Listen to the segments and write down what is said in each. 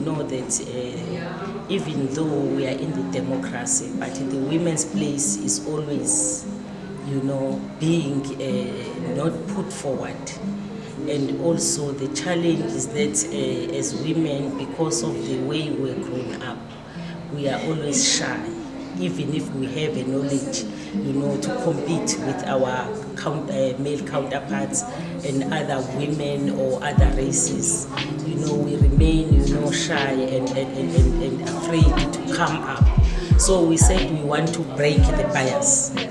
know that even though we are in the democracy, but the women's place is always, being not put forward. And also the challenge is that as women, because of the way we're grown up, we are always shy, even if we have a knowledge, to compete with our male counterparts and other women or other races. We remain, shy and afraid to come up. So we said we want to break the bias. We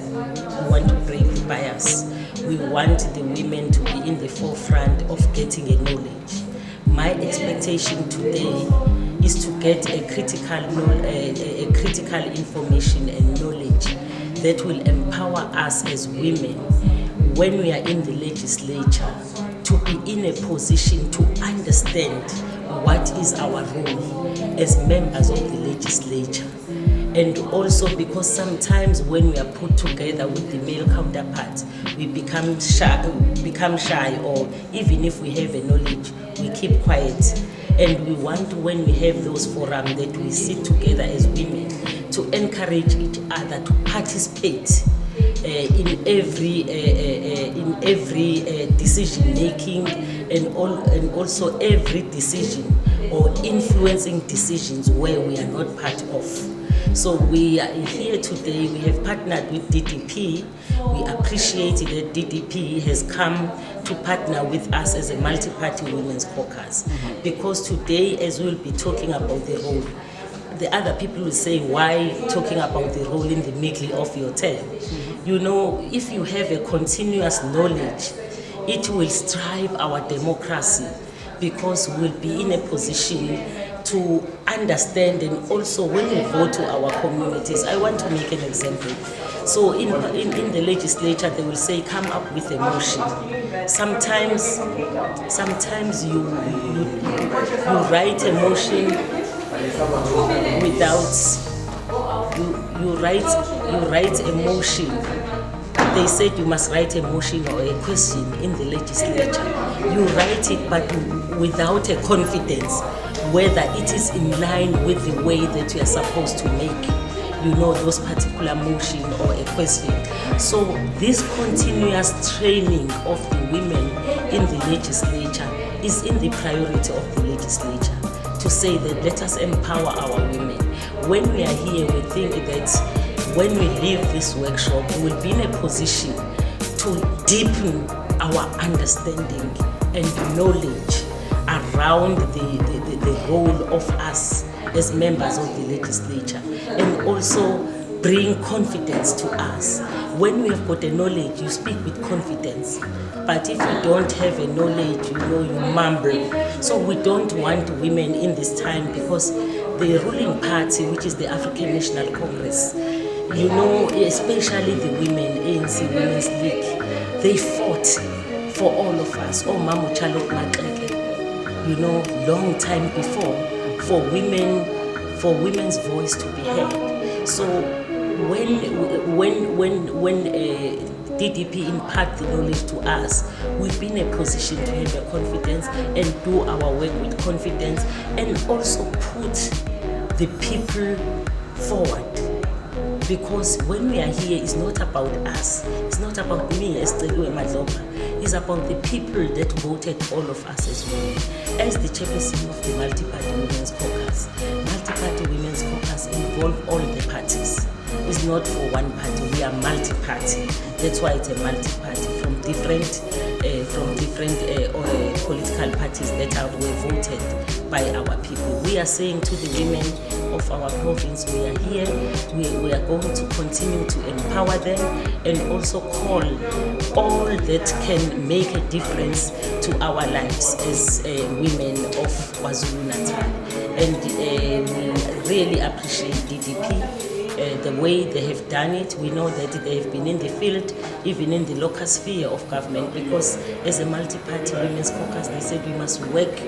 want to break the bias. We want the women to be in the forefront of getting a knowledge. My expectation today is to get a critical information and knowledge that will empower us as women when we are in the legislature to be in a position to understand what is our role as members of the legislature. And also because sometimes when we are put together with the male counterparts, we become shy, or even if we have a knowledge, we keep quiet. And we want, when we have those forums, that we sit together as women to encourage each other to participate in every decision making and also every decision or influencing decisions where we are not part of. So we are here today. We have partnered with DDP. We appreciate that DDP has come to partner with us as a multi-party women's caucus, because today, as we'll be talking about the role, the other people will say, why talking about the role in the middle of your term? If you have a continuous knowledge, it will strive our democracy, because we'll be in a position to understand. And also when we go to our communities, I want to make an example. So in the legislature, they will say, come up with a motion. Sometimes you write a motion without, you write a motion. They said you must write a motion or a question in the legislature. You write it, but without a confidence whether it is in line with the way that you are supposed to make, those particular motion or a question. So this continuous training of the women in the legislature is in the priority of the legislature, to say that let us empower our women. When we are here, we think that when we leave this workshop, we will be in a position to deepen our understanding and knowledge around the role of us as members of the legislature, and also bring confidence to us. When we have got a knowledge, you speak with confidence. But if you don't have a knowledge, you mumble. So we don't want women in this time, because the ruling party, which is the African National Congress, especially the women, ANC Women's League, they fought for all of us. Oh, Mamu Chalok Matleke, long time before, for women's voice to be heard. So when DDP impart the knowledge to us, we've been in a position to have a confidence and do our work with confidence, and also put the people forward. Because when we are here, it's not about us. It's not about me as Celu Madlopa. It's about the people that voted all of us as women. As the chairperson of the Multi-Party Women's Caucus, Multi-Party Women's Caucus involves all the parties. It's not for one party. We are multi-party. That's why it's a multi-party from different political parties that were voted by our people. We are saying to the women of our province, we are here, we are going to continue to empower them, and also call all that can make a difference to our lives as women of KwaZulu-Natal. And we really appreciate DDP. The way they have done it. We know that they have been in the field, even in the local sphere of government, because as a multi-party women's caucus, they said we must work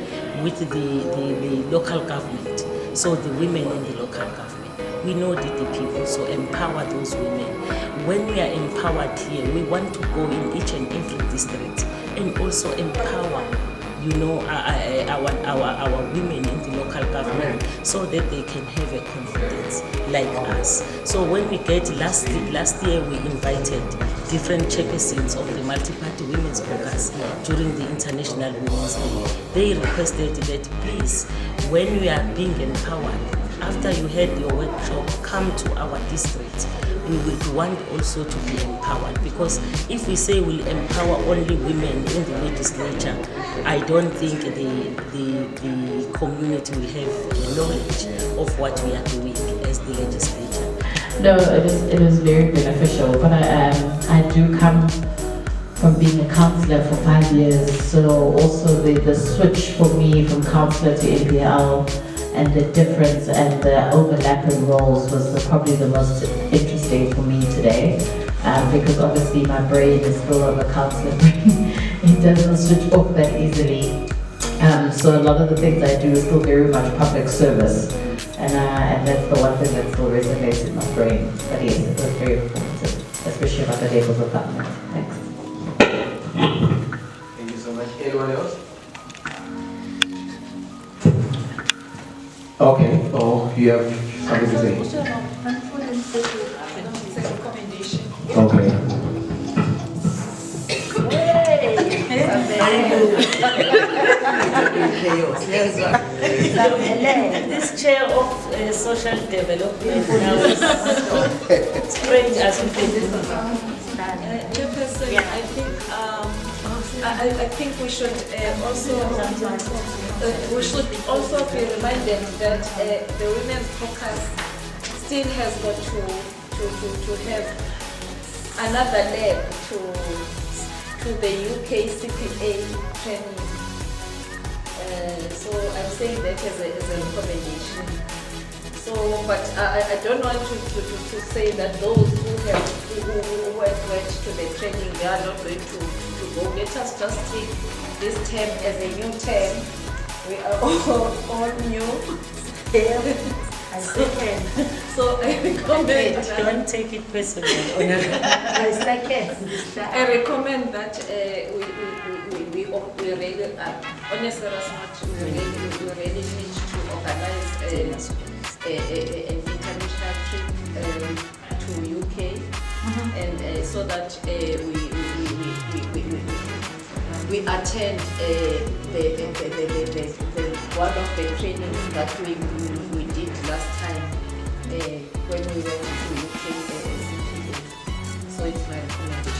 with the local government, so the women in the local government. We know DDP also empower those women. When we are empowered here, we want to go in each and every district and also empower our women in the local government, so that they can have a confidence like us. So when we get last year we invited different chairpersons of the multi-party women's caucus during the International Women's Day. They requested that please, when you are being empowered, after you had your workshop, come to our district. We would want also to be empowered, because if we say we'll empower only women in the legislature, I don't think the community will have knowledge of what we are doing as the legislature. No, it is very beneficial, but I do come from being a councillor for 5 years, so also the switch for me from councillor to MPL and the difference and the overlapping roles was probably the most interesting for me today, because obviously my brain is still of a councillor brain. It doesn't switch off that easily. So a lot of the things I do is still very much public service, and that's the one thing that still resonates in my brain. But yes, it was very informative, especially about the levels of government. Thanks. Thank you so much. Anyone else? Okay, oh, you have something to say? Okay. This chair of social development now is strange as we think. Chairperson, I think we should also be reminded that the Women's Caucus still has got to have another leg to the UK CPA training. So I'm saying that as a recommendation. So, but I don't want to say that those who have went to the training, they are not going to go. Let us just take this term as a new term. We are all new. So I recommend Don't take it personally. I recommend that we really honestly we really need to organize an international trip to UK, and so that we attend the one of the trainings that we did last time when we went to UK. So it's my recommendation.